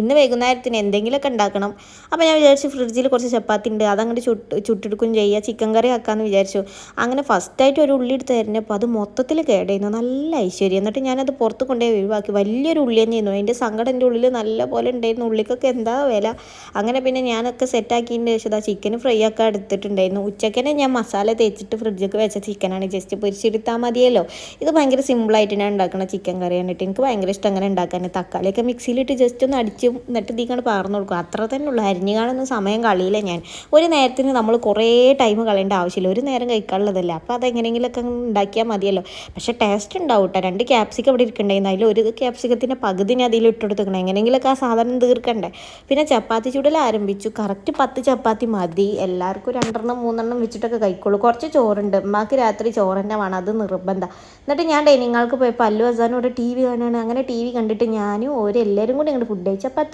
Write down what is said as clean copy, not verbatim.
ഇന്ന് വൈകുന്നേരത്തിന് എന്തെങ്കിലുമൊക്കെ ഉണ്ടാക്കണം. അപ്പോൾ ഞാൻ വിചാരിച്ചു ഫ്രിഡ്ജിൽ കുറച്ച് ചപ്പാത്തി ഉണ്ട്, അതങ്ങോട്ട് ചുട്ടെടുക്കുകയും ചെയ്യുക, ചിക്കൻ കറി ആക്കാമെന്ന് വിചാരിച്ചു. അങ്ങനെ ഫസ്റ്റായിട്ട് ഒരു ഉള്ളി എടുത്ത് തരുന്നപ്പോൾ അത് മൊത്തത്തിൽ കേടായിരുന്നു, നല്ല ഐശ്വര്യം. എന്നിട്ട് ഞാനത് പുറത്ത് കൊണ്ടുപോയി ഒഴിവാക്കി. വലിയൊരു ഉള്ളി തന്നെയായിരുന്നു, അതിൻ്റെ സങ്കടം എൻ്റെ ഉള്ളിൽ നല്ല പോലെ ഉണ്ടായിരുന്നു. ഉള്ളിക്കൊക്കെ എന്താ വില. അങ്ങനെ പിന്നെ ഞാനൊക്കെ സെറ്റാക്കിയതിൻ്റെ ശേഷം ആ ചിക്കൻ ഫ്രൈ ഒക്കെ എടുത്തിട്ടുണ്ടായിരുന്നു. ഉച്ചക്കനെ ഞാൻ മസാല തേച്ചിട്ട് ഫ്രിഡ്ജൊക്കെ വെച്ച ചിക്കനാണ്, ജസ്റ്റ് പൊരിച്ചെടുത്താൽ മതിയല്ലോ. ഇത് ഭയങ്കര സിമ്പിളായിട്ട് ഞാൻ ഉണ്ടാക്കുന്ന ചിക്കൻ കറി കണ്ടിട്ട് എനിക്ക് ഭയങ്കര ഇഷ്ടം അങ്ങനെ ഉണ്ടാക്കാൻ. തക്കാളിയൊക്കെ മിക്സിയിലിട്ട് ജസ്റ്റ് ഒന്ന് അടിച്ചും എന്നിട്ട് ഇതിക്കാണ് പാർന്ന് കൊടുക്കും, അത്ര തന്നെ ഉള്ളൂ. അരിഞ്ഞു കാണുന്ന സമയം കളിയില്ല ഞാൻ. ഒരു നേരത്തിന് നമ്മൾ കുറേ ടൈം കളയേണ്ട ആവശ്യമില്ല, ഒരു നേരം കഴിക്കാനുള്ളതല്ല. അപ്പോൾ അതെങ്ങനെയെങ്കിലുമൊക്കെ ഉണ്ടാക്കിയാൽ മതിയല്ലോ. പക്ഷേ ടേസ്റ്റ് ഉണ്ടാവും കേട്ടോ. 2 ക്യാപ്സിക്കം ഇവിടെ ഇരിക്കണ്ടായിരുന്നു, അതിൽ ഒരു ക്യാപ്സിക്കത്തിൻ്റെ പകുതി ഞാൻ അതിൽ ഇട്ടെടുക്കണം, എങ്ങനെയെങ്കിലുമൊക്കെ ആ സാധനം തീർക്കണ്ടേ. പിന്നെ ചപ്പാത്തി ചൂടൽ ആരംഭിച്ചു. കറക്റ്റ് 10 ചപ്പാത്തി മതി, എല്ലാവർക്കും 2 3 വെച്ചിട്ടൊക്കെ കഴിക്കുള്ളൂ. കുറച്ച് ചോറുണ്ട്, ഉമ്മാക്ക് രാത്രി ചോറ് തന്നെ വേണം, അത് നിർബന്ധം. എന്നിട്ട് ഞാൻ ഡൈനിങ് ഹാൾക്ക് പോയപ്പോൾ അല്ലു അസാനും ഇവിടെ TV കാണുകയാണ്. അങ്ങനെ TV കണ്ടിട്ട് ഞാനും എല്ലാവരും കൂടി അങ്ങോട്ട് ഫുഡ് കഴിച്ചാൽ